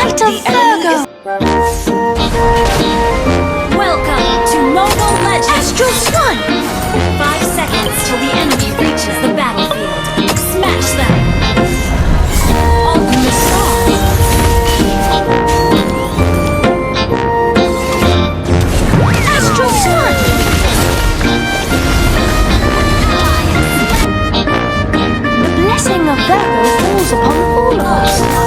light of Virgo. Welcome to Mobile Legends! Astros won! 5 seconds till the enemy reaches the battlefield. Smash them! Ultimate Star! Astros won! The blessing of Virgo falls upon all of us.